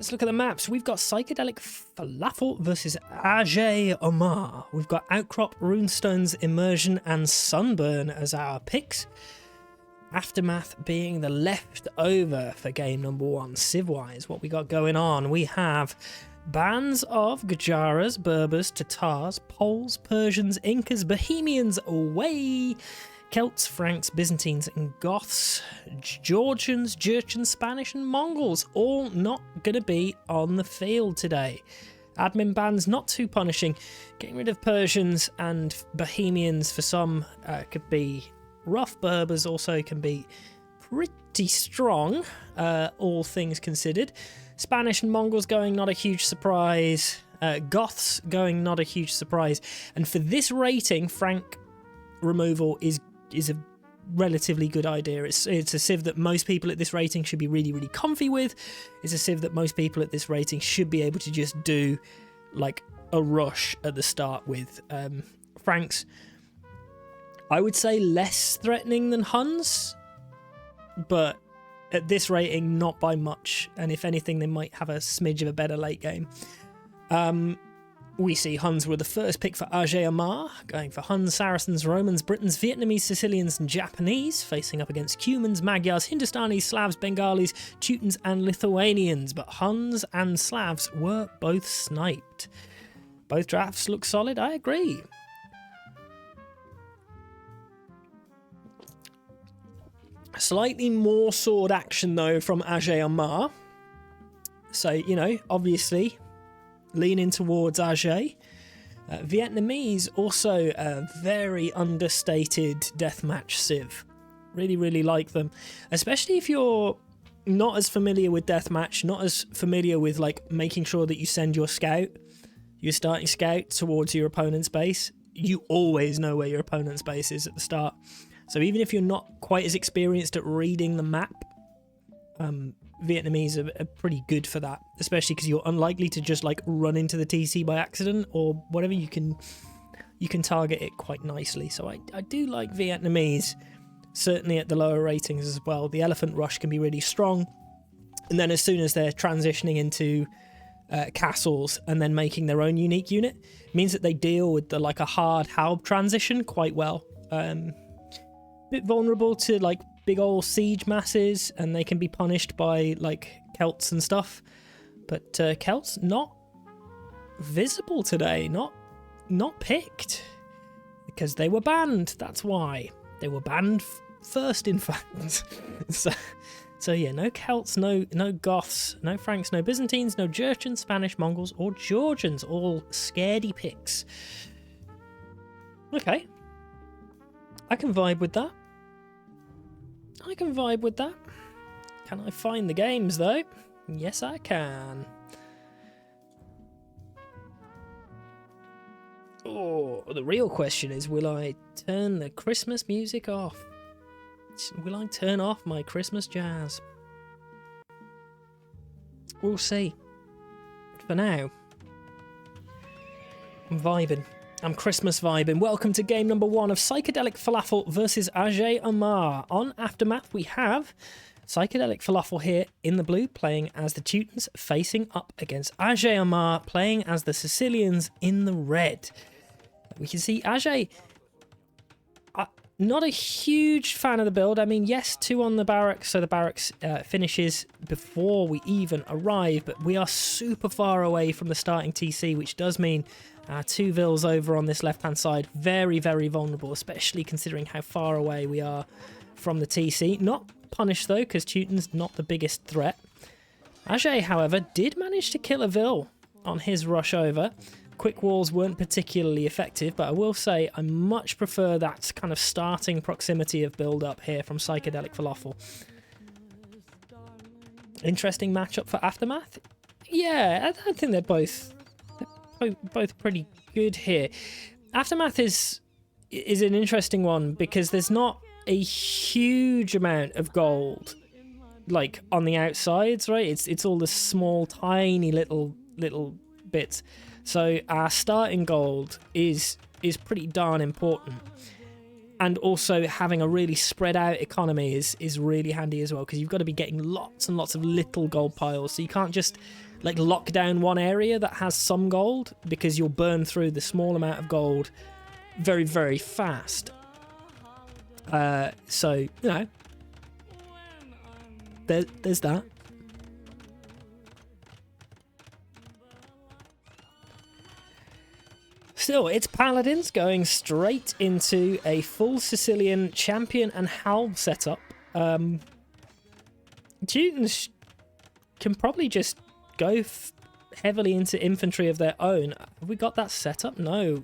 Let's look at the maps. We've got PsychedelicFalafel versus Aje.omar. We've got Outcrop, Runestones, Immersion, and Sunburn as our picks. Aftermath being the leftover for game number 1. Civ-wise, what we got going on? We have bands of Gujaras, Berbers, Tatars, Poles, Persians, Incas, Bohemians away, Celts, Franks, Byzantines, and Goths, Georgians, Jurchens, Spanish, and Mongols, all not going to be on the field today. Admin bans not too punishing. Getting rid of Persians and Bohemians for some could be rough. Berbers also can be pretty strong, all things considered. Spanish and Mongols going, not a huge surprise. Goths going, not a huge surprise. And for this rating, Frank removal is a relatively good idea. It's a civ that most people at this rating should be really, really comfy with. It's a civ that most people at this rating should be able to just do like a rush at the start with. Franks, I would say less threatening than Huns, but at this rating, not by much. And if anything, they might have a smidge of a better late game. We see Huns were the first pick for Aje.omar, going for Huns, Saracens, Romans, Britons, Vietnamese, Sicilians, and Japanese, facing up against Cumans, Magyars, Hindustanis, Slavs, Bengalis, Teutons, and Lithuanians. But Huns and Slavs were both sniped. Both drafts look solid, I agree. Slightly more sword action, though, from Aje.omar. So, you know, obviously leaning towards Aje. Vietnamese, also a very understated deathmatch civ. Really, really like them. Especially if you're not as familiar with deathmatch, not as familiar with like making sure that you send your starting scout towards your opponent's base. You always know where your opponent's base is at the start. So even if you're not quite as experienced at reading the map, Vietnamese are pretty good for that, especially because you're unlikely to just like run into the TC by accident or whatever. You can target it quite nicely. So I do like Vietnamese, certainly at the lower ratings as well. The Elephant Rush can be really strong, and then as soon as they're transitioning into castles and then making their own unique unit, it means that they deal with the like a hard Halb transition quite well. Bit vulnerable to like big old siege masses, and they can be punished by like Celts and stuff, but Celts not visible today, not picked, because they were banned. That's why they were banned first, in fact. so yeah, no Celts, no Goths, no Franks, no Byzantines, no Jurchens, Spanish, Mongols, or Georgians. All scaredy picks. Okay, I can vibe with that. Can I find the games, though? Yes, I can. Oh, the real question is, will I turn the Christmas music off? Will I turn off my Christmas jazz? We'll see. For now, I'm vibing. I'm Christmas vibing. Welcome to game number 1 of PsychedelicFalafel versus Aje.omar. On Aftermath, we have PsychedelicFalafel here in the blue, playing as the Teutons, facing up against Aje.omar, playing as the Sicilians in the red. We can see Aje, not a huge fan of the build. I mean, yes, 2 on the barracks, so the barracks finishes before we even arrive, but we are super far away from the starting TC, which does mean 2 vills over on this left-hand side, very, very vulnerable, especially considering how far away we are from the TC. Not punished, though, because Teuton's not the biggest threat. Aje, however, did manage to kill a vill on his rush over. Quick walls weren't particularly effective, but I will say I much prefer that kind of starting proximity of build-up here from PsychedelicFalafel. Interesting matchup for Aftermath? Yeah, I think they're both pretty good here. Aftermath is an interesting one because there's not a huge amount of gold like on the outsides, right? It's all the small, tiny little bits. So our starting gold is pretty darn important. And also having a really spread out economy is really handy as well, because you've got to be getting lots and lots of little gold piles. So you can't just like lock down one area that has some gold, because you'll burn through the small amount of gold very, very fast. So, you know, there's that. Still, it's Paladins going straight into a full Sicilian champion and halb setup. Teutons can probably just go heavily into infantry of their own. Have we got that set up? No.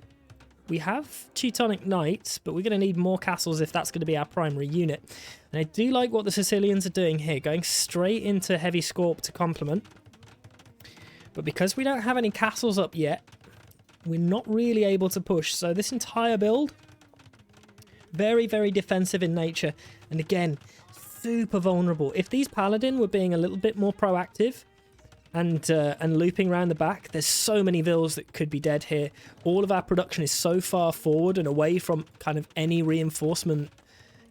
We have Teutonic Knights, but we're going to need more castles if that's going to be our primary unit. And I do like what the Sicilians are doing here, going straight into Heavy Scorp to complement. But because we don't have any castles up yet, we're not really able to push. So this entire build, very, very defensive in nature. And again, super vulnerable. If these Paladin were being a little bit more proactive and looping around the back, there's so many vills that could be dead here. All of our production is so far forward and away from kind of any reinforcement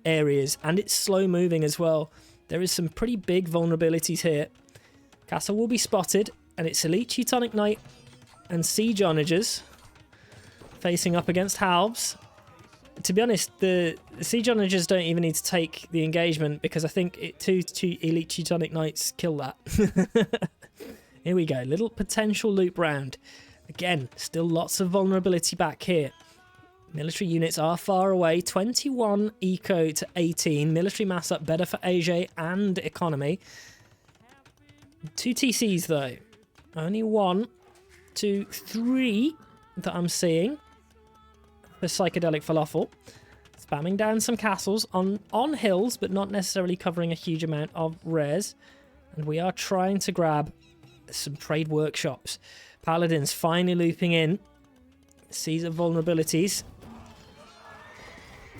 areas. And it's slow moving as well. There is some pretty big vulnerabilities here. Castle will be spotted, and it's Elite Teutonic Knight and Siege Onagers facing up against halbs. To be honest, the Siege Onagers don't even need to take the engagement, because I think two Elite Teutonic Knights kill that. Here we go, little potential loop round. Again, still lots of vulnerability back here. Military units are far away, 21 eco to 18. Military mass up better for aje and economy. 2 TCs though. Only 1, 2, 3 that I'm seeing for PsychedelicFalafel. Spamming down some castles on hills, but not necessarily covering a huge amount of res. And we are trying to grab some trade workshops. Paladins finally looping in. Sees the vulnerabilities.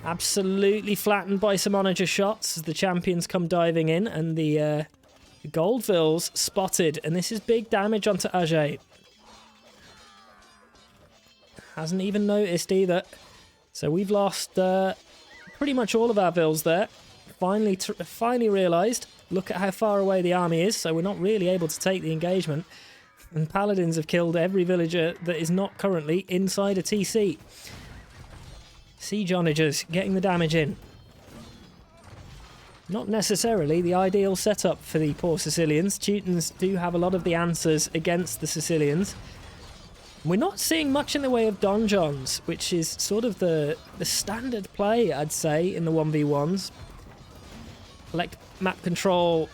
Absolutely flattened by some onager shots as the champions come diving in, and the Goldvilles spotted, and this is big damage onto aje. Hasn't even noticed either. So we've lost pretty much all of our vills there. Finally realised, look at how far away the army is, so we're not really able to take the engagement. And Paladins have killed every villager that is not currently inside a TC. Siege Onagers getting the damage in. Not necessarily the ideal setup for the poor Sicilians. Teutons do have a lot of the answers against the Sicilians. We're not seeing much in the way of donjons, which is sort of the standard play, I'd say, in the 1v1s. Collect map control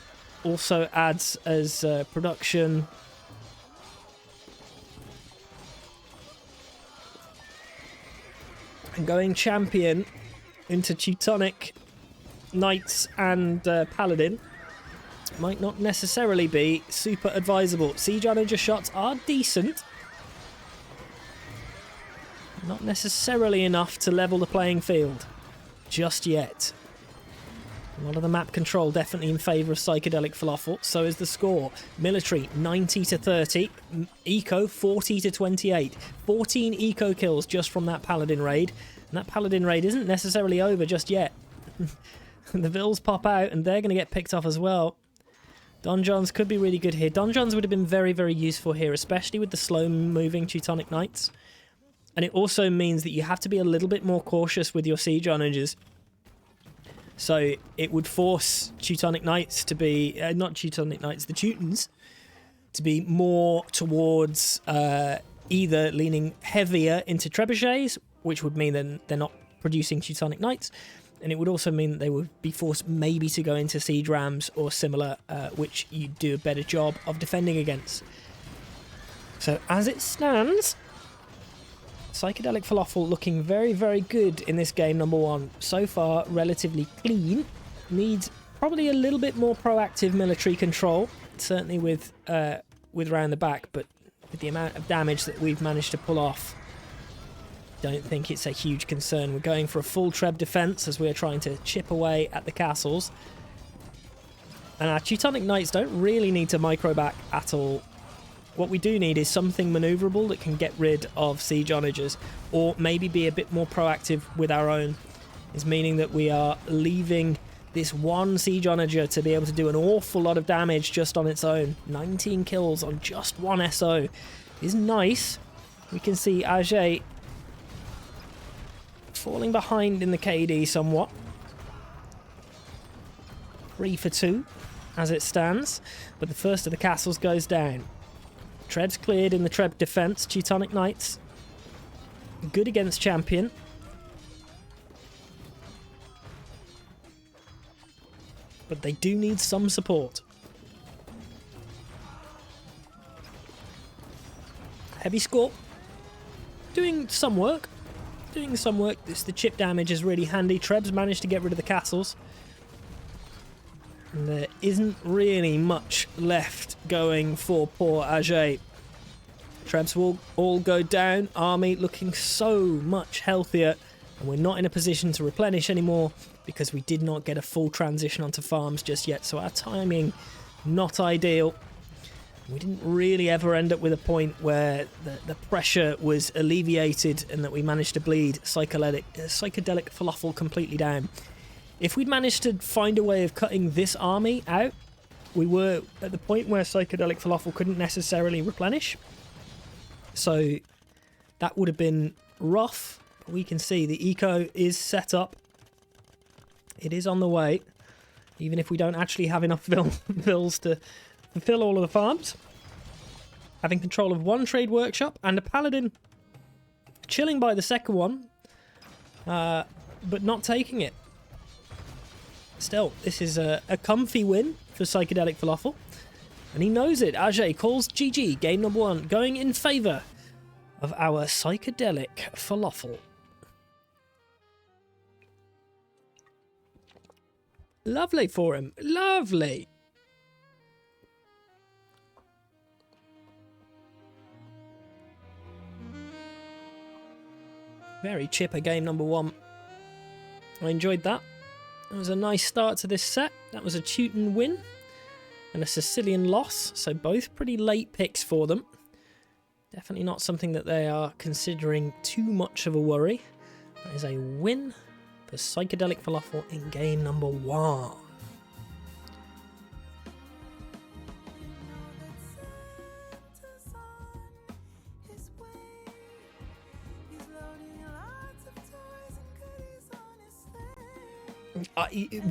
also adds as production. And going champion into Teutonic Knights and Paladin might not necessarily be super advisable. Siege Onager shots are decent. Not necessarily enough to level the playing field just yet. A lot of the map control definitely in favour of PsychedelicFalafel. So is the score. Military 90 to 30. Eco 40 to 28. 14 eco kills just from that Paladin raid. And that Paladin raid isn't necessarily over just yet. The vills pop out and they're going to get picked off as well. Donjons could be really good here. Donjons would have been very, very useful here, especially with the slow-moving Teutonic Knights. And it also means that you have to be a little bit more cautious with your Siege Onagers. So it would force Teutonic Knights to be... not Teutonic Knights, the Teutons, to be more towards either leaning heavier into trebuchets, which would mean then they're not producing Teutonic Knights, and it would also mean that they would be forced maybe to go into siege rams or similar, which you do a better job of defending against. So as it stands, PsychedelicFalafel looking very, very good in this game, number one. So far, relatively clean. Needs probably a little bit more proactive military control, certainly with round the back, but with the amount of damage that we've managed to pull off, don't think it's a huge concern. We're going for a full treb defense as we're trying to chip away at the castles. And our Teutonic Knights don't really need to micro back at all. What we do need is something maneuverable that can get rid of Siege Onagers, or maybe be a bit more proactive with our own. Is meaning that we are leaving this one siege onager to be able to do an awful lot of damage just on its own. 19 kills on just one SO is nice. We can see Aje falling behind in the KD somewhat. 3 for 2 as it stands, but the first of the castles goes down. Treb's cleared in the Treb defense. Teutonic Knights good against champion. But they do need some support. Heavy Scorp doing some work. The chip damage is really handy. Treb's managed to get rid of the castles. And there isn't really much left going for poor Aje. Trebs will all go down. Army looking so much healthier. And we're not in a position to replenish anymore because we did not get a full transition onto farms just yet. So our timing, not ideal. We didn't really ever end up with a point where the pressure was alleviated and that we managed to bleed Psychedelic Falafel completely down. If we'd managed to find a way of cutting this army out, we were at the point where Psychedelic Falafel couldn't necessarily replenish. So that would have been rough. We can see the eco is set up. It is on the way. Even if we don't actually have enough vills to fulfill all of the farms. Having control of one trade workshop and a paladin chilling by the second one. But not taking it. Still, this is a comfy win for Psychedelic Falafel. And he knows it. Aje calls GG, game number 1, going in favour of our Psychedelic Falafel. Lovely for him. Lovely. Very chipper game number 1. I enjoyed that. It was a nice start to this set. That was a Teuton win and a Sicilian loss, so both pretty late picks for them. Definitely not something that they are considering too much of a worry. That is a win for Psychedelic Falafel in game number 1.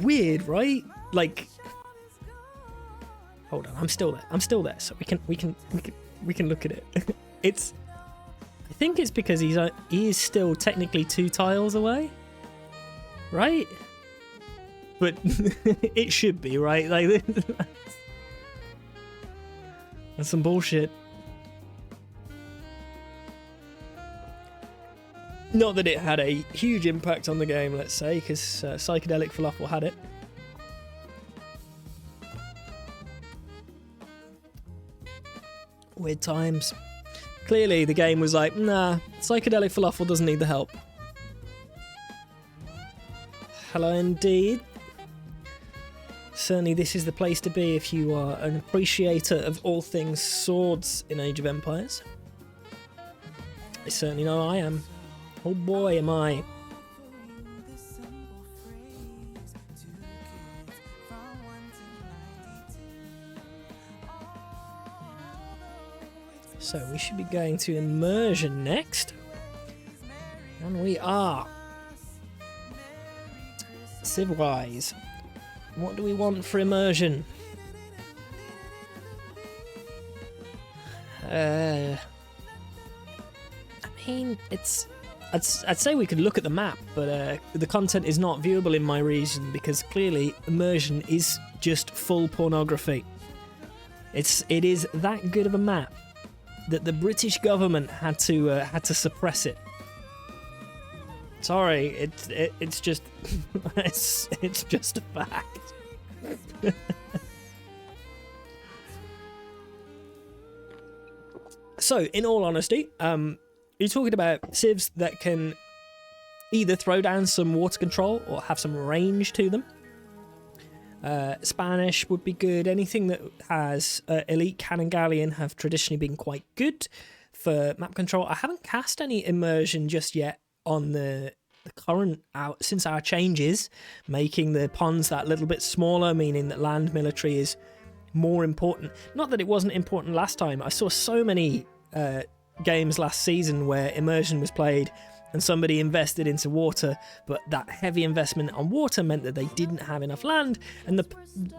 Weird, right? Like, hold on, I'm still there, so we can look at it. I think it's because he is still technically 2 tiles away, right? But it should be, right? Like, that's some bullshit. Not that it had a huge impact on the game, let's say, because Psychedelic Falafel had it. Weird times. Clearly, the game was like, nah, Psychedelic Falafel doesn't need the help. Hello indeed. Certainly this is the place to be if you are an appreciator of all things swords in Age of Empires. I certainly know I am. Oh boy, am I. So we should be going to immersion next. And we are. Civwise. What do we want for immersion? I mean, it's... I'd say we could look at the map, but the content is not viewable in my region because clearly immersion is just full pornography. It is that good of a map that the British government had to suppress it. Sorry, it's just it's just a fact. So, in all honesty, you're talking about civs that can either throw down some water control or have some range to them. Spanish would be good. Anything that has elite cannon galleon have traditionally been quite good for map control. I haven't cast any immersion just yet on the current since our changes, making the ponds that little bit smaller, meaning that land military is more important. Not that it wasn't important last time. I saw so many games last season where immersion was played and somebody invested into water, but that heavy investment on water meant that they didn't have enough land, and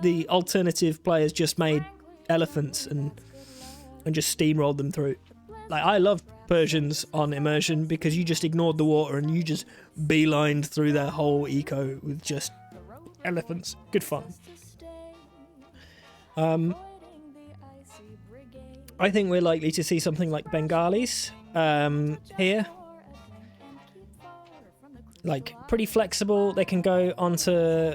the alternative players just made elephants and just steamrolled them through. Like, I love Persians on immersion because you just ignored the water and you just beelined through their whole eco with just elephants. Good fun. I think we're likely to see something like Bengalis here. Like, pretty flexible. They can go onto...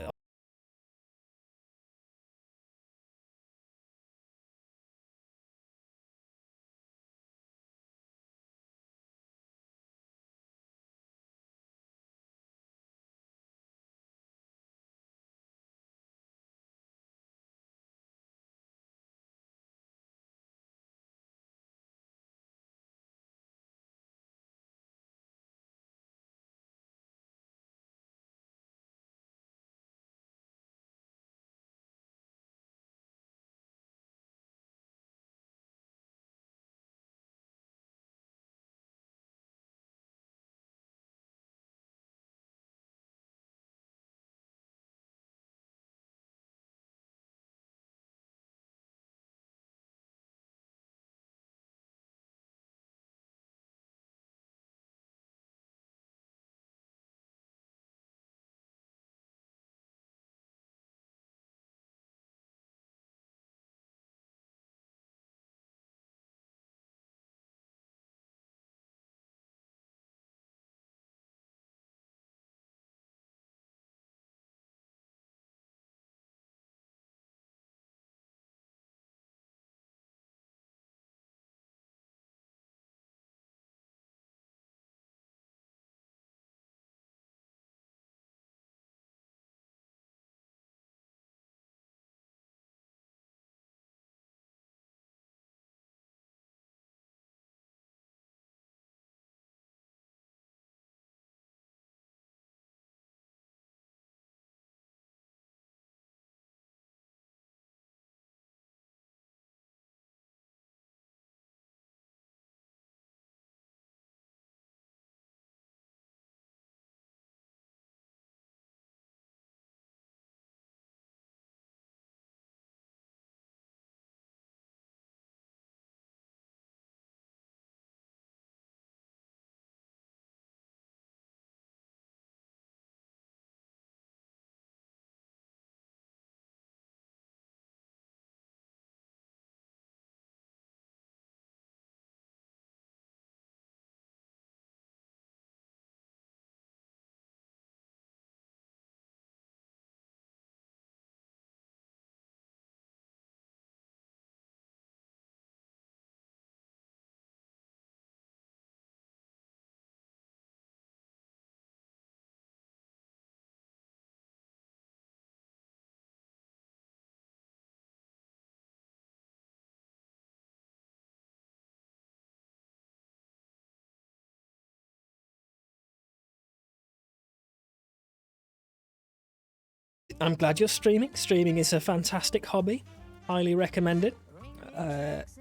I'm glad you're streaming. Streaming is a fantastic hobby. Highly recommended.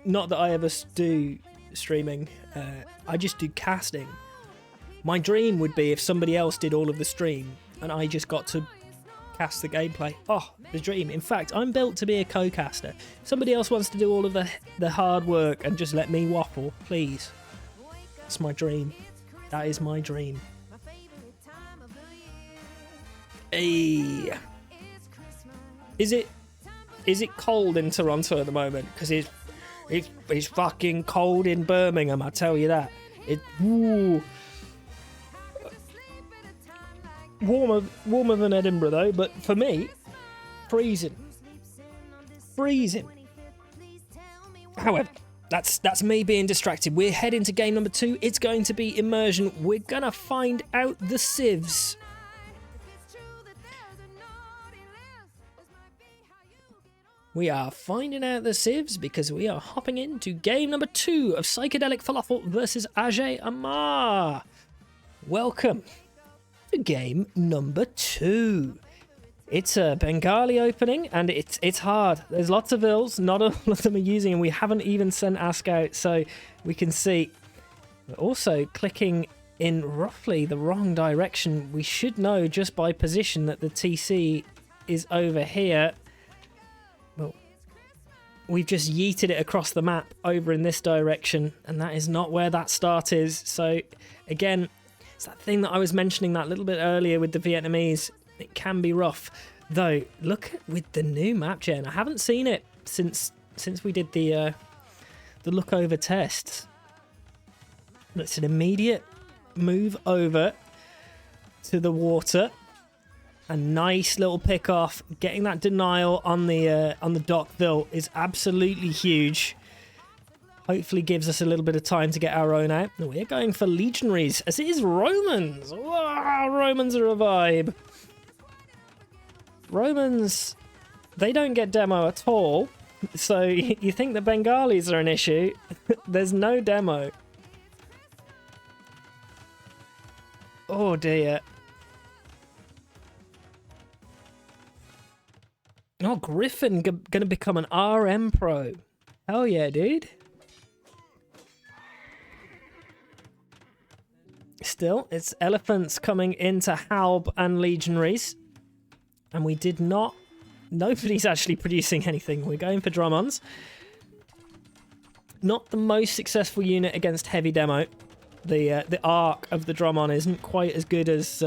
Not that I ever do streaming. I just do casting. My dream would be if somebody else did all of the stream and I just got to cast the gameplay. Oh, the dream. In fact, I'm built to be a co-caster. If somebody else wants to do all of the hard work and just let me waffle, please. That's my dream. That is my dream. Hey. Is it cold in Toronto at the moment? Because it's fucking cold in Birmingham, I tell you that. Ooh. Warmer than Edinburgh though, but for me, freezing. However, that's me being distracted. We're heading to game number 2. It's going to be immersion. We're gonna find out the civs. We are finding out the civs because we are hopping into game number 2 of Psychedelic Falafel versus Aje.omar. Welcome. to game number 2. It's a Bengali opening, and it's hard. There's lots of ills, not all of them are using, and we haven't even sent our scout, so we can see. We're also clicking in roughly the wrong direction. We should know just by position that the TC is over here. Well, we've just yeeted it across the map over in this direction, and that is not where that start is. So again, it's that thing that I was mentioning that little bit earlier with the Vietnamese. It can be rough, though. Look at with the new map gen. I haven't seen it since we did the look over tests. It's an immediate move over to the water. A nice little pick off. Getting that denial on the Dockville is absolutely huge. Hopefully gives us a little bit of time to get our own out. We're going for Legionaries, as it is Romans. Wow, Romans are a vibe. Romans, they don't get demo at all. So you think the Bengalis are an issue. There's no demo. Oh dear. Oh, Griffin gonna become an RM pro. Hell yeah, dude. Still, it's elephants coming into Halb and Legionaries. And we did not... Nobody's actually producing anything. We're going for Drummons. Not the most successful unit against heavy demo. The arc of the Drummond isn't quite as good as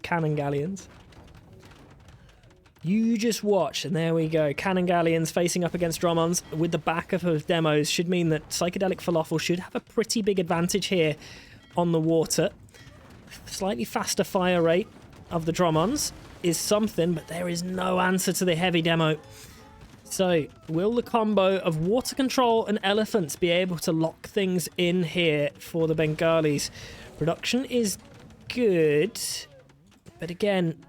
Cannon Galleons. You just watch, and there we go. Cannon Galleons facing up against Drummonds with the backup of demos should mean that PsychedelicFalafel should have a pretty big advantage here on the water. Slightly faster fire rate of the Drummonds is something, but there is no answer to the heavy demo. So, will the combo of water control and elephants be able to lock things in here for the Bengalis? Production is good, but again,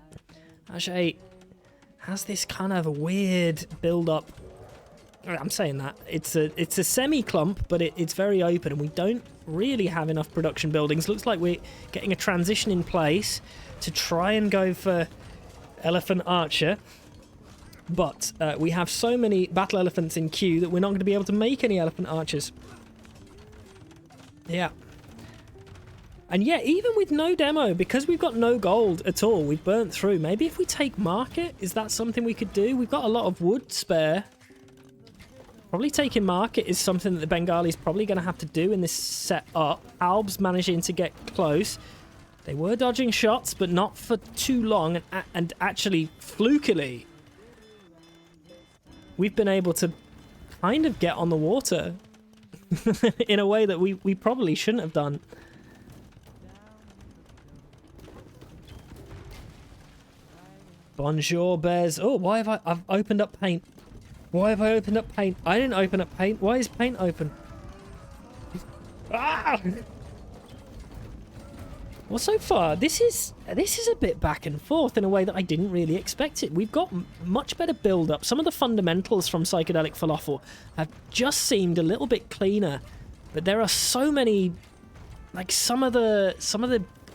Aje has this kind of a weird build-up. I'm saying that. It's a semi-clump, but it's very open, and we don't really have enough production buildings. Looks like we're getting a transition in place to try and go for Elephant Archer. But we have so many battle elephants in queue that we're not going to be able to make any elephant archers. Yeah. And yeah, even with no demo, because we've got no gold at all, we've burnt through. Maybe if we take market, is that something we could do? We've got a lot of wood spare. Probably taking market is something that the Bengalis probably going to have to do in this setup. Alb's managing to get close. They were dodging shots, but not for too long. And actually, flukily, we've been able to kind of get on the water in a way that we probably shouldn't have done. Bonjour, bears. Oh, why have I've opened up paint? Why have I opened up paint? I didn't open up paint. Why is paint open? Ah! Well, so far, this is a bit back and forth in a way that I didn't really expect it. We've got much better build-up. Some of the fundamentals from PsychedelicFalafel have just seemed a little bit cleaner, but there are so many, like some of the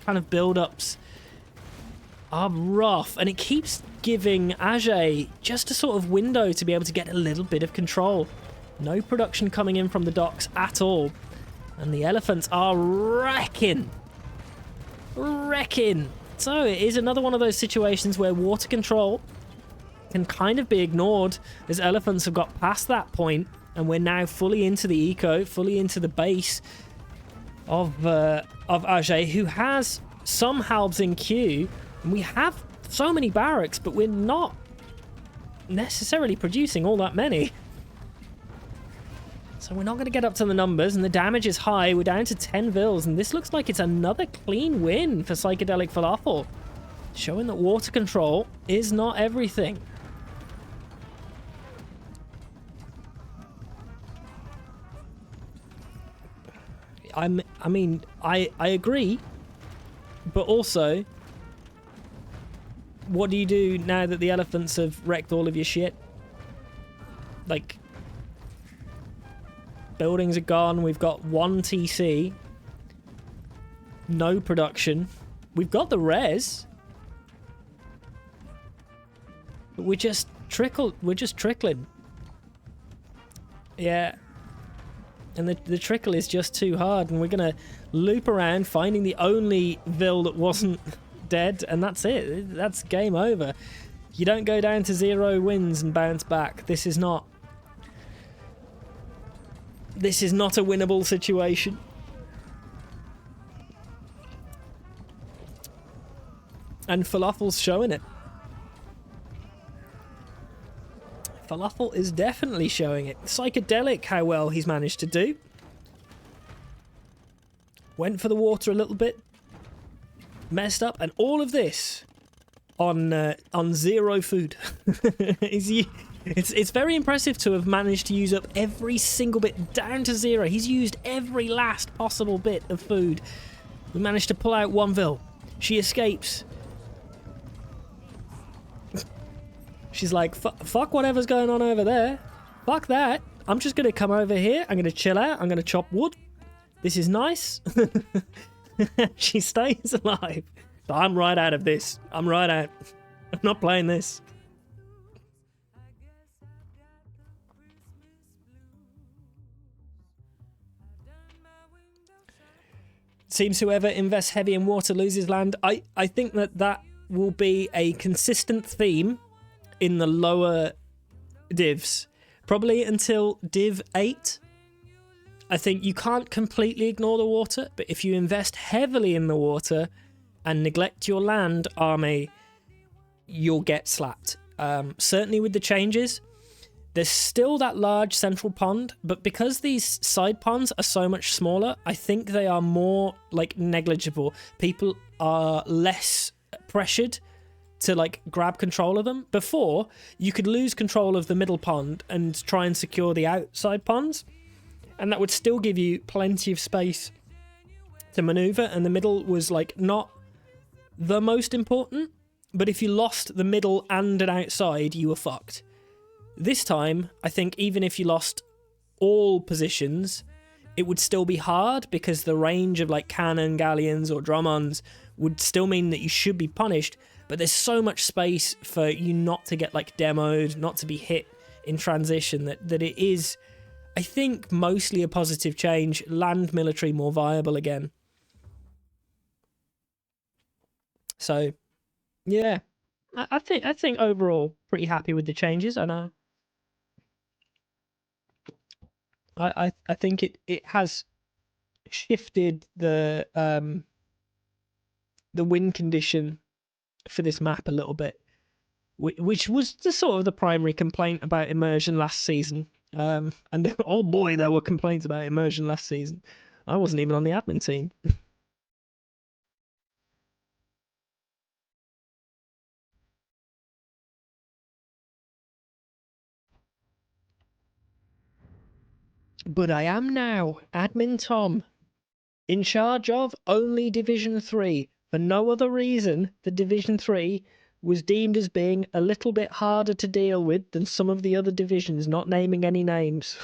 kind of build-ups are rough, and it keeps giving Aje just a sort of window to be able to get a little bit of control. No production coming in from the docks at all, and the elephants are wrecking. So it is another one of those situations where water control can kind of be ignored, as elephants have got past that point, and we're now fully into the eco, fully into the base of Aje, who has some halbs in queue. And we have so many barracks, but we're not necessarily producing all that many. So we're not going to get up to the numbers, and the damage is high. We're down to 10 vills, and this looks like it's another clean win for PsychedelicFalafel, showing that water control is not everything. I mean, I agree, but also, what do you do now that the elephants have wrecked all of your shit? Like, buildings are gone, we've got one TC, no production, We've got the res. We're just trickling. Yeah. And the trickle is just too hard, and we're gonna loop around finding the only Vil that wasn't dead, and that's it. That's game over. You don't go down to 0 wins and bounce back. This is not a winnable situation. And Falafel's showing it. Falafel is definitely showing it. Psychedelic, how well he's managed to do. Went for the water a little bit. Messed up. And all of this on 0 food. It's very impressive to have managed to use up every single bit down to 0. He's used every last possible bit of food. We managed to pull out 1 Vil. She escapes. She's like, fuck whatever's going on over there. Fuck that. I'm just going to come over here. I'm going to chill out. I'm going to chop wood. This is nice. She stays alive. So I'm right out of this. I'm right out. I'm not playing this. Seems whoever invests heavy in water loses land. I think that will be a consistent theme in the lower divs, probably until div 8. I think you can't completely ignore the water, but if you invest heavily in the water and neglect your land army, you'll get slapped. Certainly with the changes, there's still that large central pond, but because these side ponds are so much smaller, I think they are more like negligible. People are less pressured to like grab control of them. Before, you could lose control of the middle pond and try and secure the outside ponds, and that would still give you plenty of space to maneuver, and the middle was like not the most important, but if you lost the middle and an outside, you were fucked. This time, I think even if you lost all positions, it would still be hard because the range of like cannon, galleons or Dromons would still mean that you should be punished, but there's so much space for you not to get like demoed, not to be hit in transition, that it is, I think, mostly a positive change. Land military more viable again. So, yeah, I think overall pretty happy with the changes. I know. I think it has shifted the win condition for this map a little bit, which was the sort of the primary complaint about immersion last season. And oh boy, there were complaints about immersion last season. I wasn't even on the admin team. But I am now admin Tom, in charge of only Division 3. For no other reason, the Division 3 was deemed as being a little bit harder to deal with than some of the other divisions, not naming any names.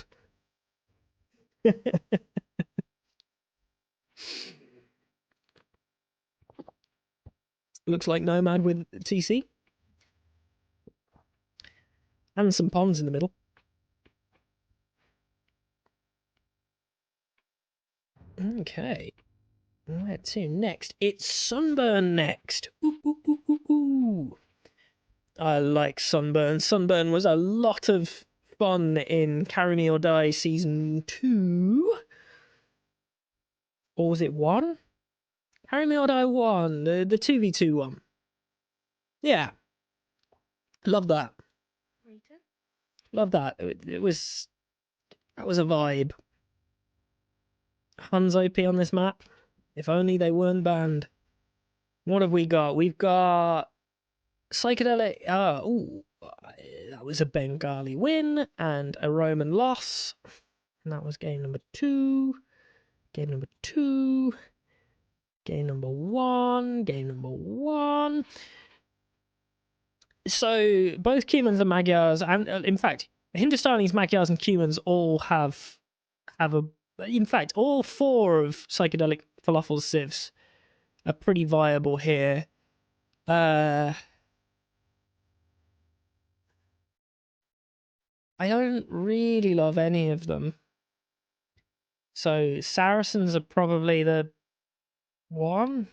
Looks like Nomad with TC. And some ponds in the middle. Okay. Where to next? It's Sunburn next. Ooh, ooh, ooh, ooh, ooh. I like Sunburn. Sunburn was a lot of fun in Carry Me or Die Season 2. Or was it 1? Carry Me or Die 1. The 2v2 one. Yeah. Love that. Love that. That was a vibe. Huns OP on this map. If only they weren't banned. What have we got? We've got Psychedelic. That was a Bengali win and a Roman loss. And that was game number 2. Game number 2. Game number 1. Game number 1. So both Cumans and Magyars, and in fact, Hindustanis, Magyars, and Cumans all have a. In fact, all 4 of Psychedelic Falafel's civs are pretty viable here. I don't really love any of them. So Saracens are probably the one.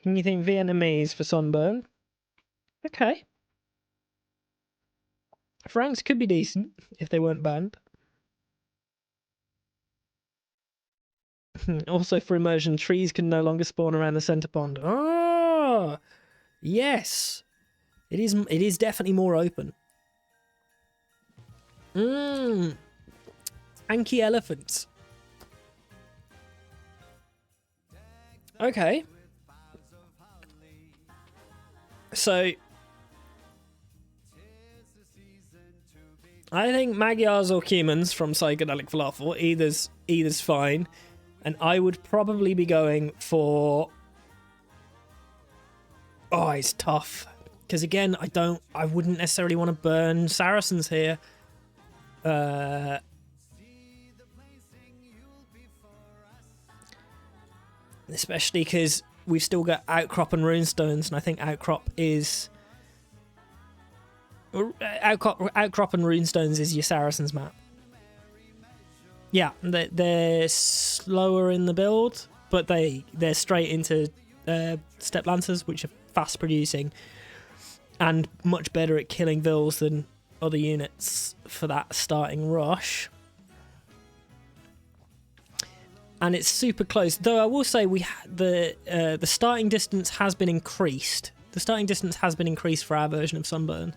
You think Vietnamese for Sunburn? Okay. Franks could be decent if they weren't banned. Also for immersion, trees can no longer spawn around the center pond. Oh, yes. It is definitely more open. Tanky elephants. Okay. So I think Magyars or Cumans from Psychedelic Falafel, either's fine. And I would probably be going for... Oh, it's tough. Because again, I wouldn't necessarily want to burn Saracens here. Especially because we've still got Outcrop and Runestones, and I think Outcrop and Runestones is your Saracens map. Yeah, they're slower in the build, but they're straight into Step Lancers, which are fast producing and much better at killing Vils than other units for that starting rush. And it's super close. Though I will say the starting distance has been increased. The starting distance has been increased for our version of Sunburn.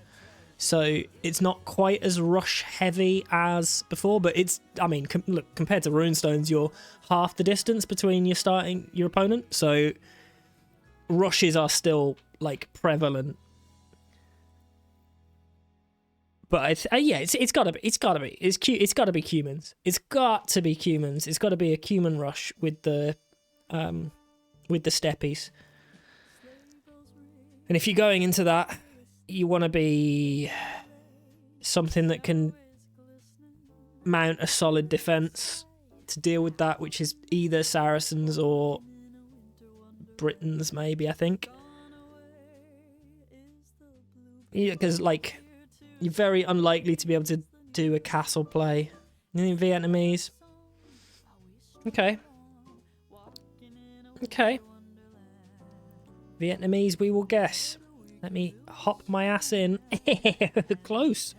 So it's not quite as rush heavy as before, but it's, I mean, look, compared to Runestones, you're half the distance between your opponent. So rushes are still like prevalent. But yeah, it's gotta be Cumans. It's got to be Cumans. It's got to be a Cuman rush with the steppies. And if you're going into that, you want to be something that can mount a solid defense to deal with that, which is either Saracens or Britons, maybe, I think. Yeah, because like you're very unlikely to be able to do a castle play. You think Vietnamese? Okay. Vietnamese, we will guess. Let me hop my ass in. Close.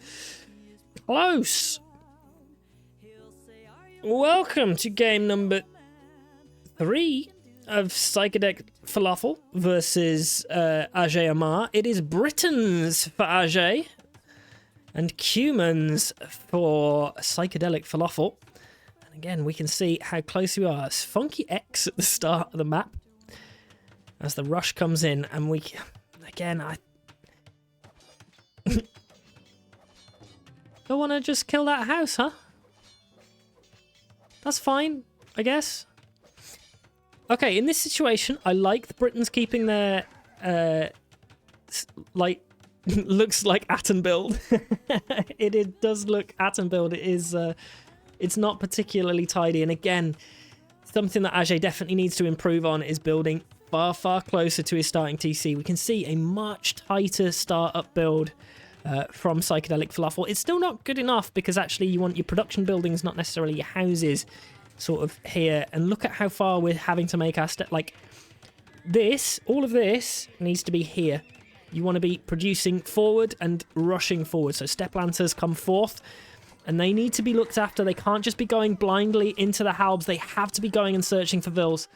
Welcome to game number 3 of Psychedelic Falafel versus aje.omar. It is Britons for aje and Cumans for Psychedelic Falafel. And again, we can see how close we are. It's Funky X at the start of the map as the rush comes in, and we... Again, I don't want to just kill that house, huh? That's fine, I guess. Okay, in this situation, I like the Britons keeping their, like, looks like Atom build. It does look Atom build. It is, it's not particularly tidy. And again, something that aje definitely needs to improve on is building far closer to his starting TC. We can see a much tighter start-up build from Psychedelic Falafel. It's still not good enough because actually you want your production buildings, not necessarily your houses, sort of here. And look at how far we're having to make our step. Like this, all of this needs to be here. You want to be producing forward and rushing forward. So Step Lancers come forth and they need to be looked after. They can't just be going blindly into the halbs. They have to be going and searching for Vils.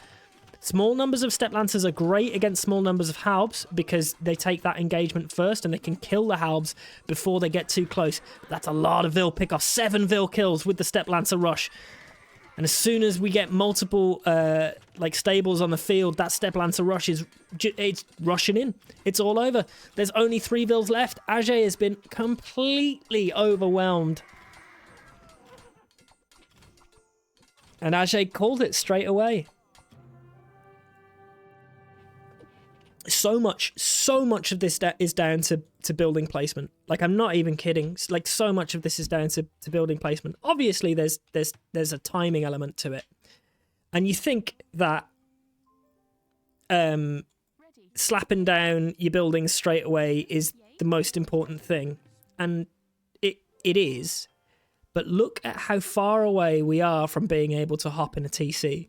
Small numbers of Step Lancers are great against small numbers of halbs because they take that engagement first and they can kill the halbs before they get too close. That's a lot of Vil pick-off. 7 Vil kills with the Step Lancer rush. And as soon as we get multiple like stables on the field, that Step Lancer rush it's rushing in. It's all over. There's only 3 Vils left. aje has been completely overwhelmed. And aje called it straight away. So much of this is down to building placement. Like, I'm not even kidding. Like, so much of this is down to building placement. Obviously, there's a timing element to it, and you think that slapping down your buildings straight away is the most important thing, and it is. But look at how far away we are from being able to hop in a TC.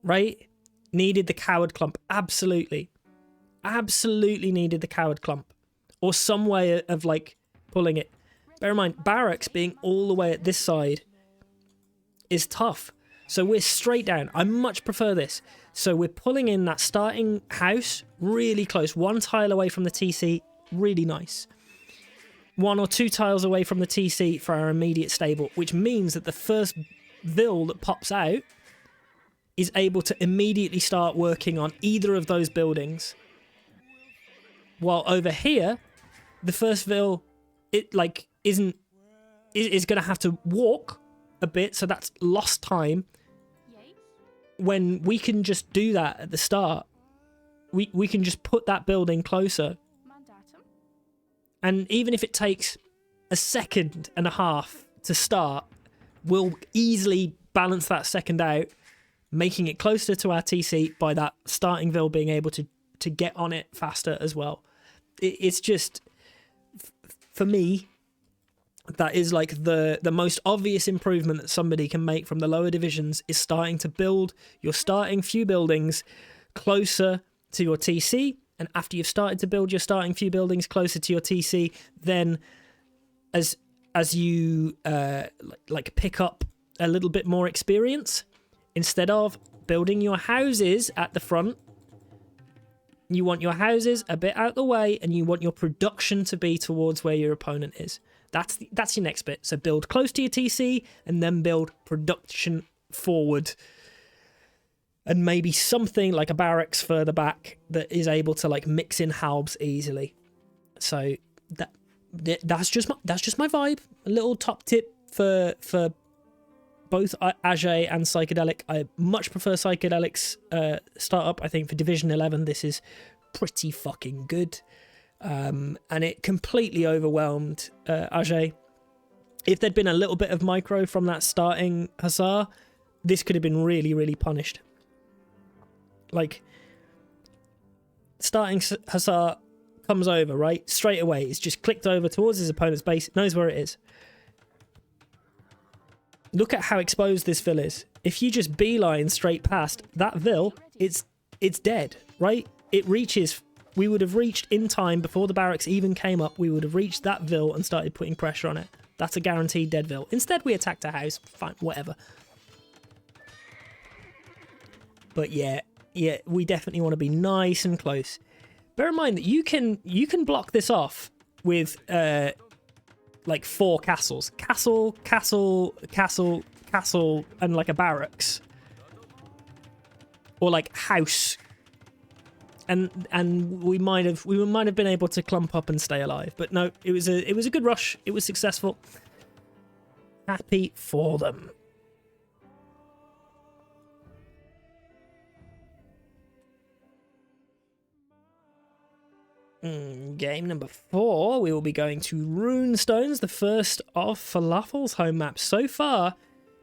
Right? Needed the coward clump. Absolutely needed the coward clump, or some way of like pulling it. Bear in mind, barracks being all the way at this side is tough, so we're straight down. I much prefer this. So we're pulling in that starting house really close, 1 tile away from the TC. Really nice. 1 or 2 tiles away from the TC for our immediate stable, which means that the first vill that pops out is able to immediately start working on either of those buildings. While over here, the first vill, it like is going to have to walk a bit, so that's lost time. When we can just do that at the start, we can just put that building closer. And even if it takes a second and a half to start, we'll easily balance that second out, making it closer to our TC by that starting vill being able to get on it faster as well. It's just, for me, that is like the most obvious improvement that somebody can make from the lower divisions, is starting to build your starting few buildings closer to your TC. And after you've started to build your starting few buildings closer to your TC, then as you like pick up a little bit more experience, instead of building your houses at the front, you want your houses a bit out the way, and you want your production to be towards where your opponent is. That's your next bit. So build close to your TC, and then build production forward. And maybe something like a barracks further back that is able to like mix in halbs easily. So that's just my vibe. A little top tip for both Aje and Psychedelic. I much prefer Psychedelic's startup. I think for Division 11 this is pretty fucking good. And it completely overwhelmed Aje. If there'd been a little bit of micro from that starting Hussar, this could have been really, really punished. Like, starting Hussar comes over, right? Straight away. It's just clicked over towards his opponent's base. Knows where it is. Look at how exposed this vill is. If you just beeline straight past that vill, it's dead, right? It reaches... We would have reached in time before the barracks even came up. We would have reached that vill and started putting pressure on it. That's a guaranteed dead vill. Instead, we attacked a house. Fine, whatever. But yeah, we definitely want to be nice and close. Bear in mind that you can block this off with like 4 castles. Castle, and like a barracks. Or like house. And we might have been able to clump up and stay alive. But no, it was a good rush. It was successful. Happy for them. Game number 4, we will be going to Runestones, the first of Falafel's home maps. So far,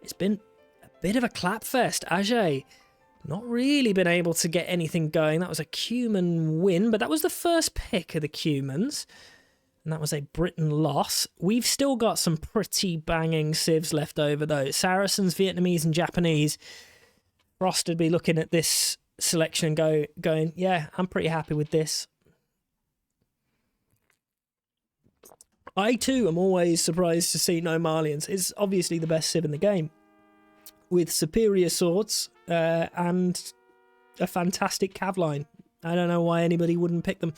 it's been a bit of a clapfest. Aje, not really been able to get anything going. That was a Cuman win, but that was the first pick of the Cumans, and that was a Britain loss. We've still got some pretty banging civs left over, though. Saracens, Vietnamese, and Japanese. Frost would be looking at this selection and going, yeah, I'm pretty happy with this. I too am always surprised to see no Malians. It's obviously the best civ in the game, with superior swords and a fantastic cav line. I don't know why anybody wouldn't pick them.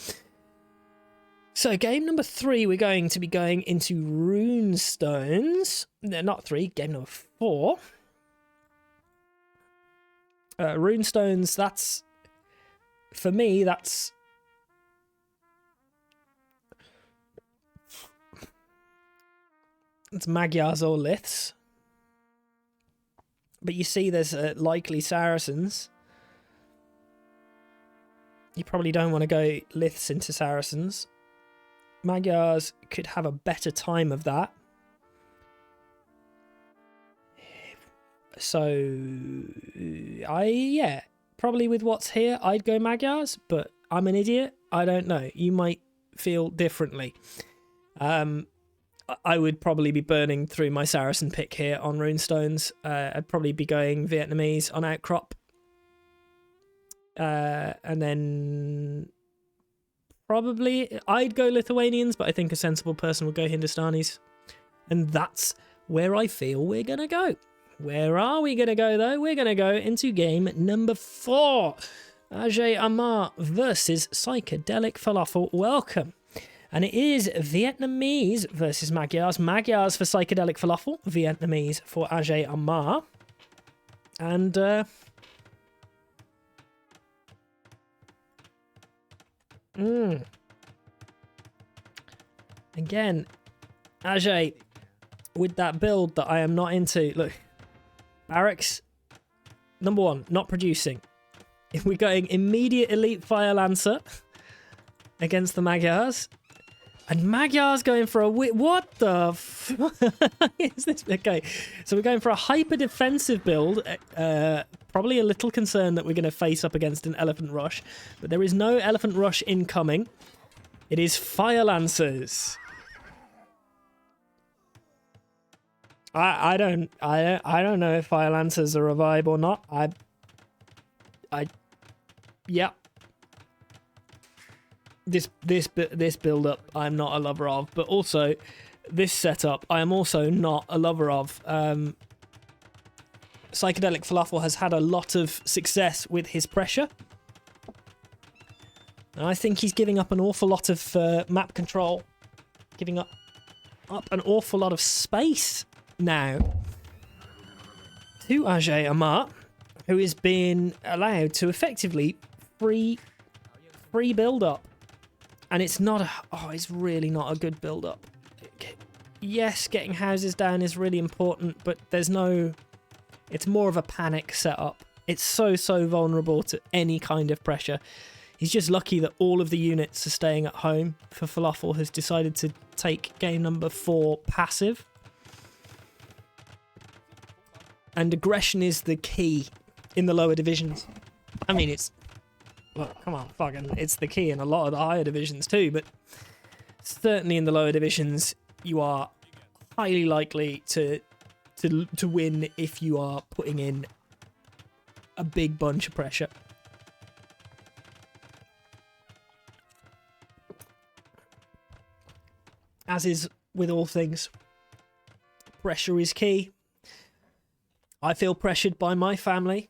So game number 3, we're going to be going into Runestones. No, not 3, game number 4. Runestones, that's... For me, that's... It's Magyars or Liths. But you see there's likely Saracens. You probably don't want to go Liths into Saracens. Magyars could have a better time of that. So, yeah, probably with what's here, I'd go Magyars, but I'm an idiot. I don't know. You might feel differently. I would probably be burning through my Saracen pick here on Runestones. I'd probably be going Vietnamese on Outcrop. And then probably I'd go Lithuanians, but I think a sensible person would go Hindustanis. And that's where I feel we're going to go. Where are we going to go, though? We're going to go into game number 4. Aje.omar versus PsychedelicFalafel. Welcome. And it is Vietnamese versus Magyars. Magyars for PsychedelicFalafel. Vietnamese for Aje.omar. And, again, Aje, with that build that I am not into. Look, barracks, number 1, not producing. If we're going immediate elite Fire Lancer against the Magyars. And Magyar's going for a... What the fuck is this? Okay, so we're going for a hyper-defensive build. Probably a little concerned that we're going to face up against an Elephant Rush. But there is no Elephant Rush incoming. It is Fire Lancers. I don't know if Fire Lancers are a vibe or not. Yeah. This build up I'm not a lover of, but also this setup I am also not a lover of. PsychedelicFalafel has had a lot of success with his pressure. And I think he's giving up an awful lot of map control, giving up an awful lot of space now to Aje.omar, who is being allowed to effectively free build up. And it's not it's really not a good build up. Yes, getting houses down is really important, but it's more of a panic setup. It's so vulnerable to any kind of pressure. He's just lucky that all of the units are staying at home. For Falafel has decided to take game number 4 passive. And aggression is the key in the lower divisions. I mean, look, come on, it's the key in a lot of the higher divisions too, but certainly in the lower divisions, you are highly likely to win if you are putting in a big bunch of pressure. As is with all things, pressure is key. I feel pressured by my family.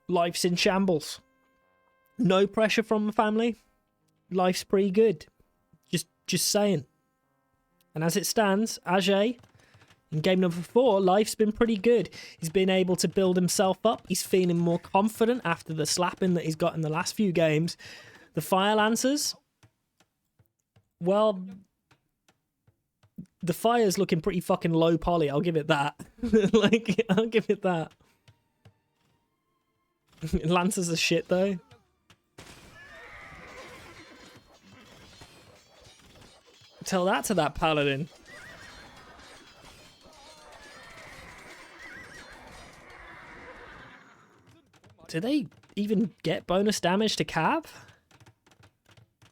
Life's in shambles. No pressure from the family. Life's pretty good. Just saying. And as it stands, Aje, in game number 4, life's been pretty good. He's been able to build himself up. He's feeling more confident after the slapping that he's got in the last few games. The Fire Lancers, well, the fire's looking pretty fucking low poly. I'll give it that. I'll give it that. Lancers are shit, though. Tell that to that paladin. Do they even get bonus damage to Cav?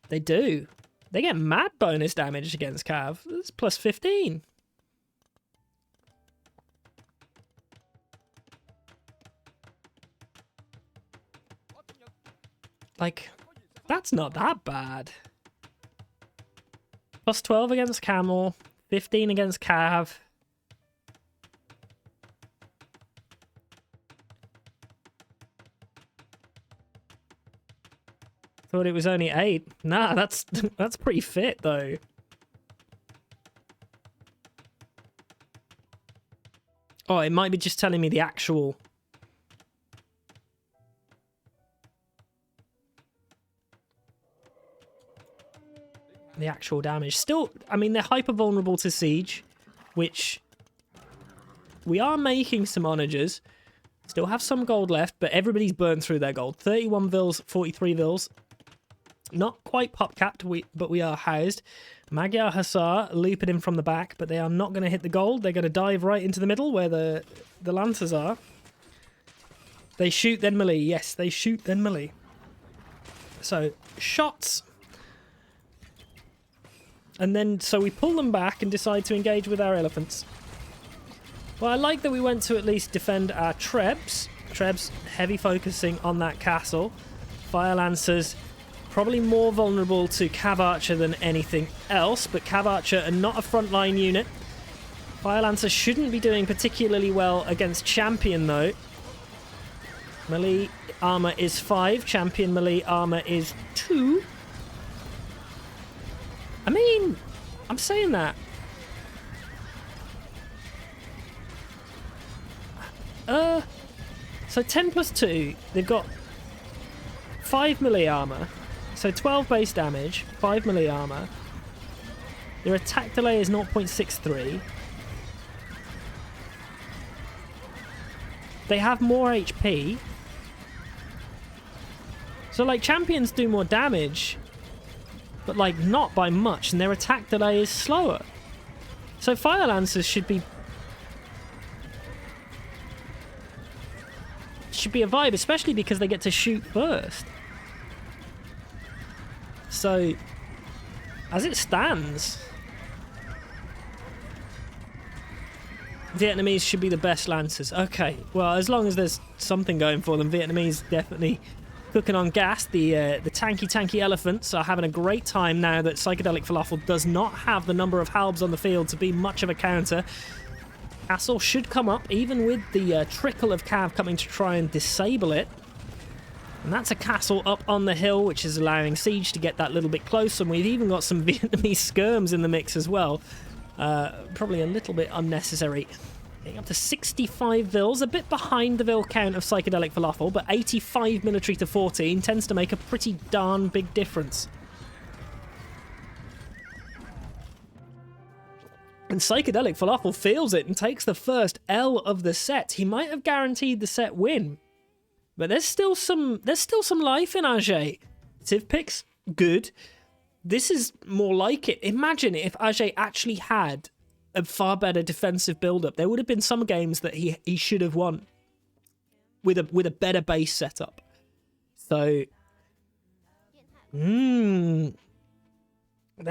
They do. They get mad bonus damage against Cav. It's plus 15. Like, that's not that bad. Plus 12 against Camel, 15 against Cav. Thought it was only 8. Nah, that's pretty fit though. Oh, it might be just telling me the actual. The actual damage. Still, I mean, they're hyper vulnerable to siege, which we are making some onagers. still have some gold left, but everybody's burned through their gold. 31 vils, 43 vils. Not quite pop-capped, but we are housed. Magyar Hussar looping in from the back, but they are not going to hit the gold. They're going to dive right into the middle where the Lancers are. They shoot, then melee. Yes, they shoot, then melee. So, shots. And then, so we pull them back and decide to engage with our elephants. Well, I like that we went to at least defend our Trebs. Trebs heavy focusing on that castle. Fire Lancers probably more vulnerable to Cav Archer than anything else, but Cav Archer are not a frontline unit. Fire Lancers shouldn't be doing particularly well against Champion, though. Melee armor is 5, Champion melee armor is 2. I mean, I'm saying that. So 10 plus 2, they've got 5 melee armor. So 12 base damage, 5 melee armor. Their attack delay is 0.63. They have more HP. So, like, champions do more damage, but, like, not by much, and their attack delay is slower. So Fire Lancers should be a vibe, especially because they get to shoot first. So, as it stands, Vietnamese should be the best Lancers. Okay, well, as long as there's something going for them, Vietnamese definitely cooking on gas. The tanky elephants are having a great time now that PsychedelicFalafel does not have the number of halbs on the field to be much of a counter. Castle should come up, even with the trickle of cav coming to try and disable it. And that's a castle up on the hill, which is allowing Siege to get that little bit closer. And we've even got some Vietnamese skirms in the mix as well. Probably a little bit unnecessary. Getting up to 65 vils, a bit behind the vil count of PsychedelicFalafel, but 85 military to 14 tends to make a pretty darn big difference. And PsychedelicFalafel feels it and takes the first L of the set. He might have guaranteed the set win, but there's still some life in aje. Civ picks, good. This is more like it. Imagine if aje actually had a far better defensive build-up. There would have been some games that he should have won with a better base setup. So, there's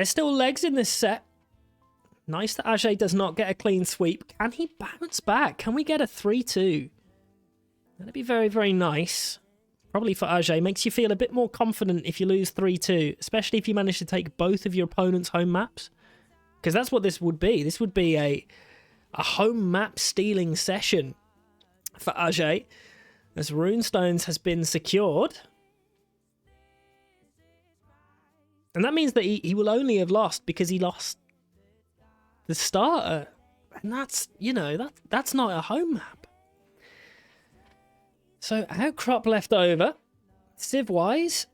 still legs in this set. Nice that aje does not get a clean sweep. Can he bounce back? Can we get a 3-2? That'd be very, very nice. Probably for aje. Makes you feel a bit more confident if you lose 3-2, especially if you manage to take both of your opponent's home maps. Because that's what this would be. This would be a home map stealing session for aje, as Runestones has been secured. And that means that he will only have lost because he lost the starter. And that's, you know, that's not a home map. So, outcrop left over. Civ-wise,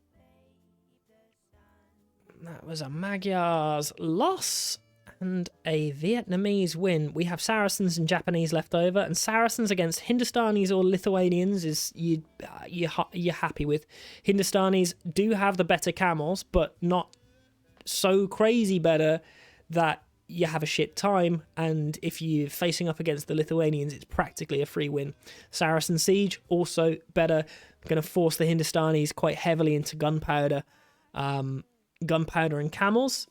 that was a Magyar's loss and a Vietnamese win. We have Saracens and Japanese left over, and Saracens against Hindustanis or Lithuanians is you're happy with. Hindustanis do have the better camels, but not so crazy better that you have a shit time, and if you're facing up against the Lithuanians, it's practically a free win. Saracen Siege, also better. Going to force the Hindustanis quite heavily into gunpowder and camels.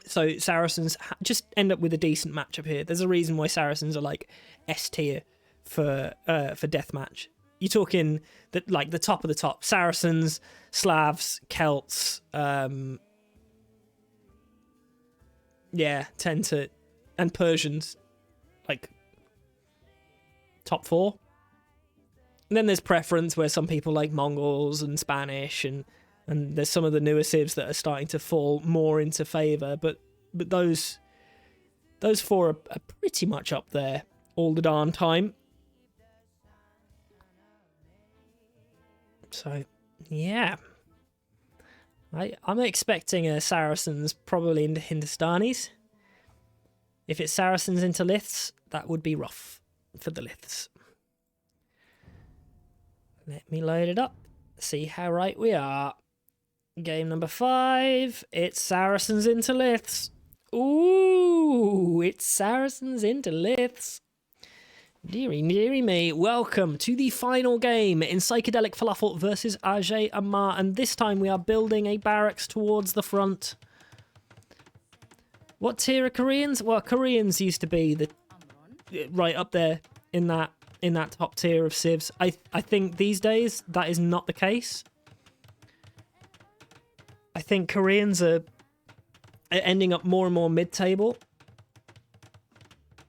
So Saracens just end up with a decent matchup here. There's a reason why Saracens are like S tier for Deathmatch. You're talking that like the top of the top. Saracens, Slavs, Celts, tend to, and Persians, like top 4. And then there's preference where some people like Mongols and Spanish, and there's some of the newer civs that are starting to fall more into favour. But those 4 are pretty much up there all the darn time. So yeah. I'm expecting a Saracens probably into Hindustanis. If it's Saracens into Liths, that would be rough for the Liths. Let me load it up. See how right we are. Game number 5. It's Saracens into Liths. Ooh, it's Saracens into Liths. Deary me, welcome to the final game in PsychedelicFalafel versus aje.omar, and this time we are building a barracks towards the front. What tier are Koreans? Well, Koreans used to be the right up there in that top tier of civs. I think these days that is not the case. I think Koreans are ending up more and more mid-table.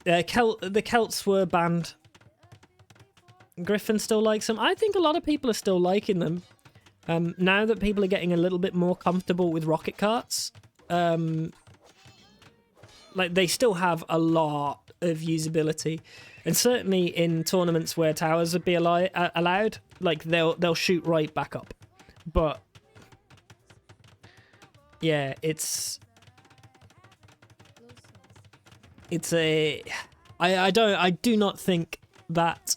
The Celts were banned. Griffin still likes them. I think a lot of people are still liking them. Now that people are getting a little bit more comfortable with rocket carts, like they still have a lot of usability, and certainly in tournaments where towers would be allowed, like they'll shoot right back up. But yeah, I do not think that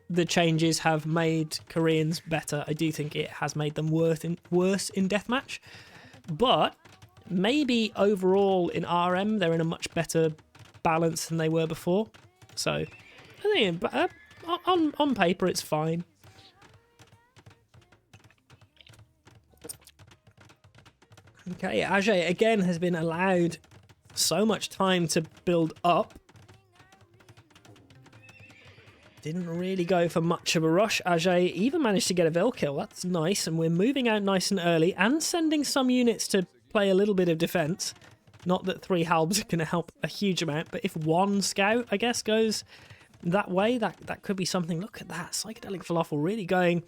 the changes have made Koreans better. I do think it has made them worse in Deathmatch. But maybe overall in RM they're in a much better balance than they were before. So I think on paper it's fine. Okay, aje again has been allowed so much time to build up. Didn't really go for much of a rush. aje even managed to get a Vil kill. That's nice, and we're moving out nice and early and sending some units to play a little bit of defense. Not that 3 halbs are going to help a huge amount, but if 1 scout, I guess, goes that way, that could be something. Look at that. PsychedelicFalafel really going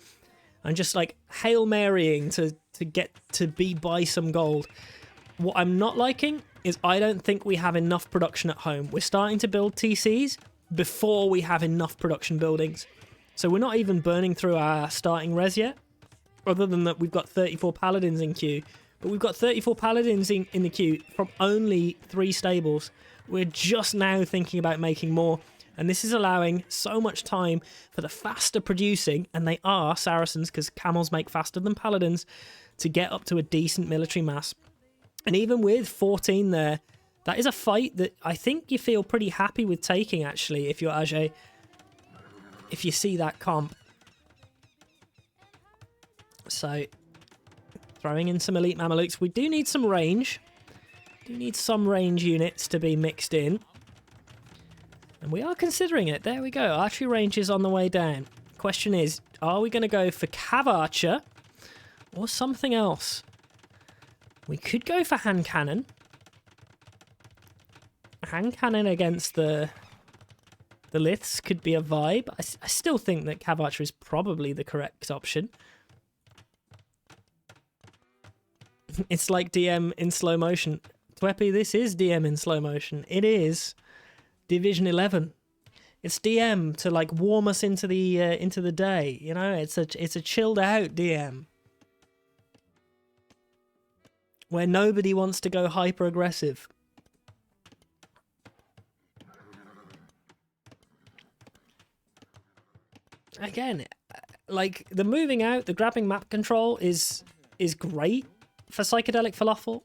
and just like Hail Marying to get to be by some gold. What I'm not liking is I don't think we have enough production at home. We're starting to build TCs before we have enough production buildings. So we're not even burning through our starting res yet. Other than that, we've got 34 paladins in queue. But we've got 34 paladins in the queue from only 3 stables. We're just now thinking about making more. And this is allowing so much time for the faster producing, and they are Saracens because camels make faster than paladins, to get up to a decent military mass. And even with 14 there, that is a fight that I think you feel pretty happy with taking, actually, if you're aje. If you see that comp. So, throwing in some elite Mamelukes. We do need some range. Do need some range units to be mixed in. And we are considering it. There we go. Archery range is on the way down. Question is, are we going to go for Cav Archer or something else? We could go for hand cannon. Hand cannon against the Liths could be a vibe. I still think that Cav Archer is probably the correct option. It's like DM in slow motion. Tweppy, this is DM in slow motion. It is Division 11. It's DM to like warm us into the day. You know, it's a chilled out DM where nobody wants to go hyper aggressive. Again, like the moving out, the grabbing map control is great for PsychedelicFalafel,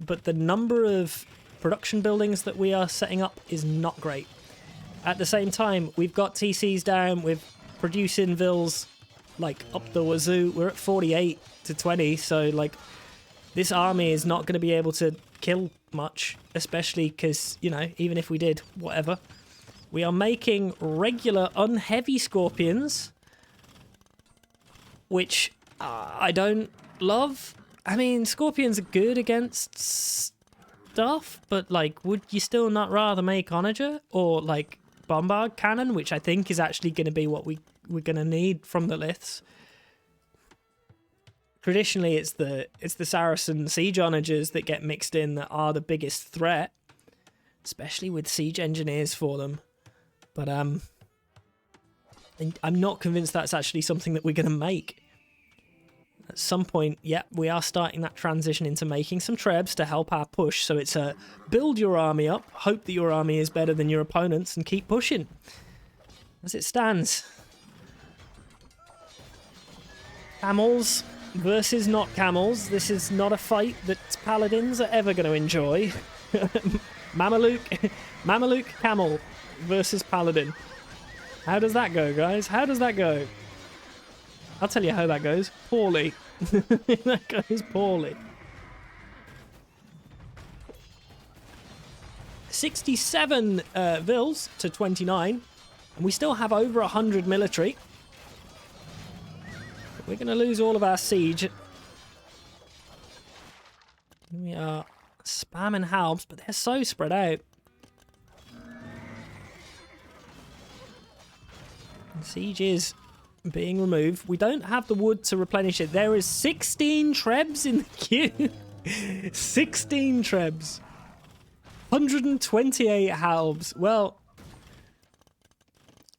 but the number of production buildings that we are setting up is not great. At the same time, we've got TCs down, we're producing Vils like up the wazoo. We're at 48 to 20, so like this army is not going to be able to kill much, especially because, you know, even if we did, whatever. We are making regular unheavy scorpions, which I don't love. I mean, scorpions are good against stuff, but like, would you still not rather make onager or like bombard cannon, which I think is actually going to be what we're going to need from the Liths. Traditionally, it's the Saracen siege onagers that get mixed in that are the biggest threat, especially with siege engineers for them. But I'm not convinced that's actually something that we're going to make. At some point, yeah, we are starting that transition into making some trebs to help our push. So it's a build your army up, hope that your army is better than your opponent's, and keep pushing. As it stands, Camels versus not camels. This is not a fight that paladins are ever going to enjoy. Mameluke camel versus paladin. How does that go, guys? How does that go? I'll tell you how that goes. Poorly. That goes poorly. 67 vils to 29. And we still have over 100 military. We're going to lose all of our siege. We are spamming halbs, but they're so spread out. The siege is being removed. We don't have the wood to replenish it. There is 16 trebs in the queue. 16 trebs. 128 halbs. Well,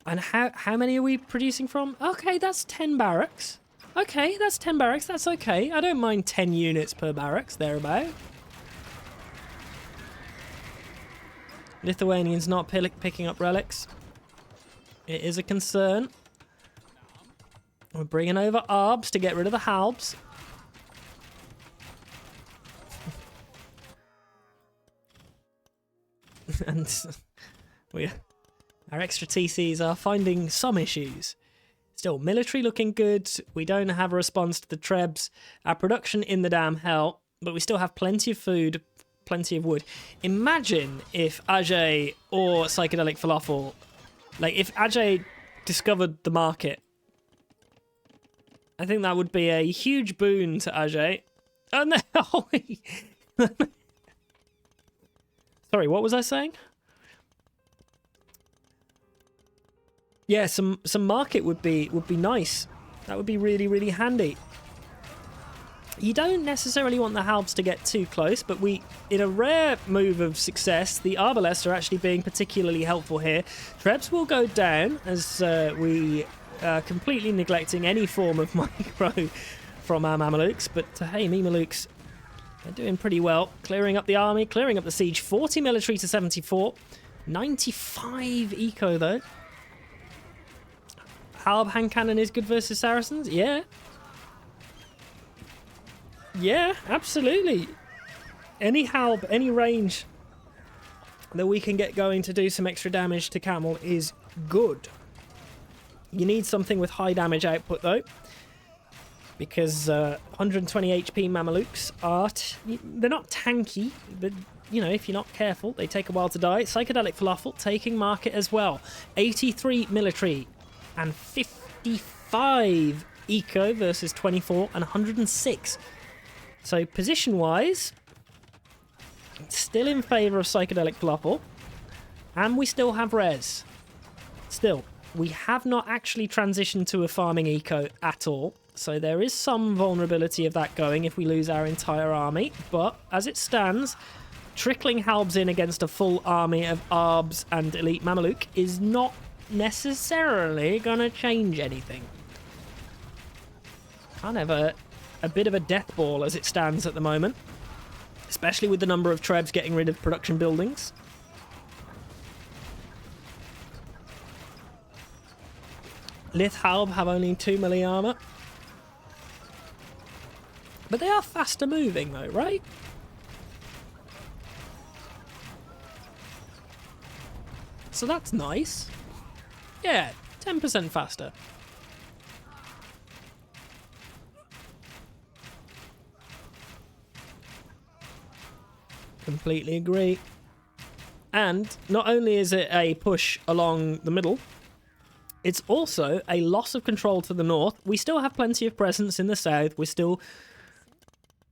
and how many are we producing from? Okay, that's 10 barracks. Okay, that's 10 barracks. That's okay. I don't mind 10 units per barracks, thereabout. Lithuanians not picking up relics. It is a concern. We're bringing over arbs to get rid of the halbs. And our extra TCs are finding some issues. Still, military looking good. We don't have a response to the trebs. Our production in the damn hell, but we still have plenty of food, plenty of wood. Imagine if Aje or PsychedelicFalafel, like if Aje discovered the market. I think that would be a huge boon to Aje. Oh no! Sorry, what was I saying? Yeah, some market would be nice. That would be really, really handy. You don't necessarily want the halbs to get too close, but in a rare move of success, the Arbalests are actually being particularly helpful here. Trebs will go down as we are completely neglecting any form of micro from our Mamelukes, but hey, Mamelukes, they're doing pretty well. Clearing up the army, clearing up the siege. 40 military to 74. 95 eco, though. Halb hand cannon is good versus Saracens? Yeah. Yeah, absolutely. Any halb, any range that we can get going to do some extra damage to camel is good. You need something with high damage output, though. Because 120 HP Mamelukes they're not tanky, but, you know, if you're not careful, they take a while to die. PsychedelicFalafel taking market as well. 83 military and 55 eco versus 24 and 106. So position-wise, still in favour of PsychedelicFalafel. And we still have res. Still, we have not actually transitioned to a farming eco at all. So there is some vulnerability of that going if we lose our entire army. But as it stands, trickling halbs in against a full army of arbs and elite Mameluke is not necessarily going to change anything. Kind of a bit of a death ball as it stands at the moment. Especially with the number of trebs getting rid of production buildings. Lith halb have only 2 milli armor. But they are faster moving though, right? So that's nice. Yeah, 10% faster. Completely agree. And not only is it a push along the middle, it's also a loss of control to the north. We still have plenty of presence in the south. We're still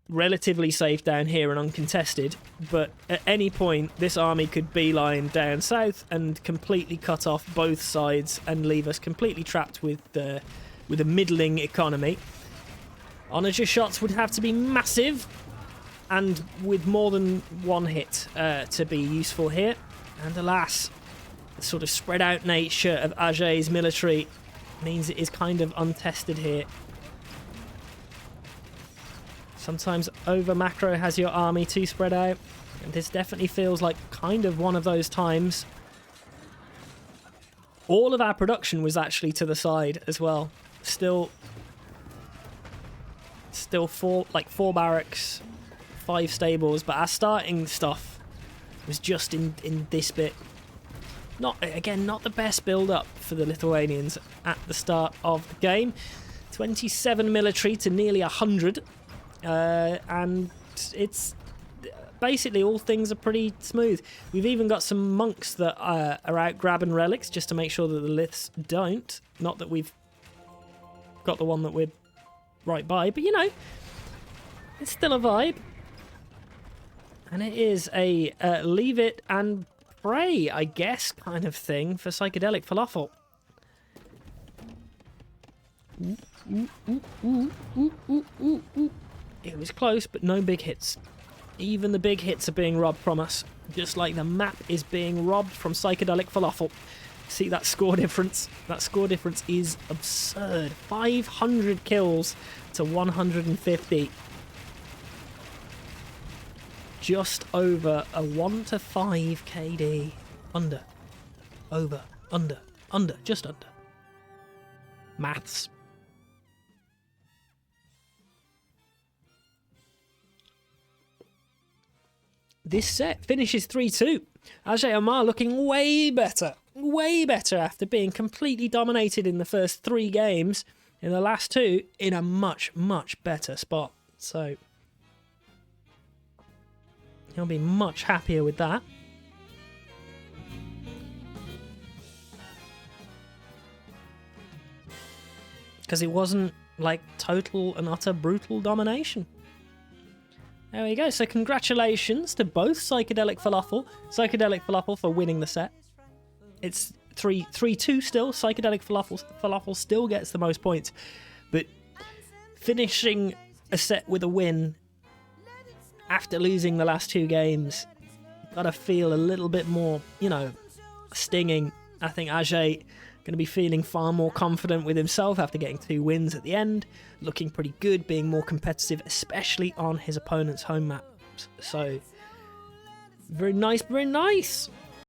relatively safe down here and uncontested, but at any point this army could beeline down south and completely cut off both sides and leave us completely trapped with a middling economy. Onager shots would have to be massive and with more than one hit to be useful here, and alas, the sort of spread out nature of Aje's military means it is kind of untested here. Sometimes over macro has your army too spread out, and this definitely feels like kind of one of those times. All of our production was actually to the side as well. Still still four barracks, 5 stables, but our starting stuff was just in this bit. Not the best build-up for the Lithuanians at the start of the game. 27 military to nearly 100, and it's basically all things are pretty smooth. We've even got some monks that are out grabbing relics just to make sure that the Liths don't. Not that we've got the one that we're right by, but you know, it's still a vibe. And it is a leave it and pray, I guess, kind of thing for PsychedelicFalafel. It was close, but no big hits. Even the big hits are being robbed from us, just like the map is being robbed from PsychedelicFalafel. See that score difference? That score difference is absurd. 500 kills to 150. Just over a 1 to 5 KD. Under. Over. Under. Under. Just under. Maths. This set finishes 3-2. Aje.omar looking way better after being completely dominated in the first 3 games. In the last 2, in a much, much better spot. So he'll be much happier with that. Because it wasn't like total and utter brutal domination. There we go. So congratulations to both PsychedelicFalafel for winning the set. It's 3-2 still. PsychedelicFalafel still gets the most points. But finishing a set with a win after losing the last 2 games, gotta feel a little bit more, you know, stinging. I think Aje going to be feeling far more confident with himself after getting 2 wins at the end, looking pretty good, being more competitive, especially on his opponent's home maps. So, very nice, very nice.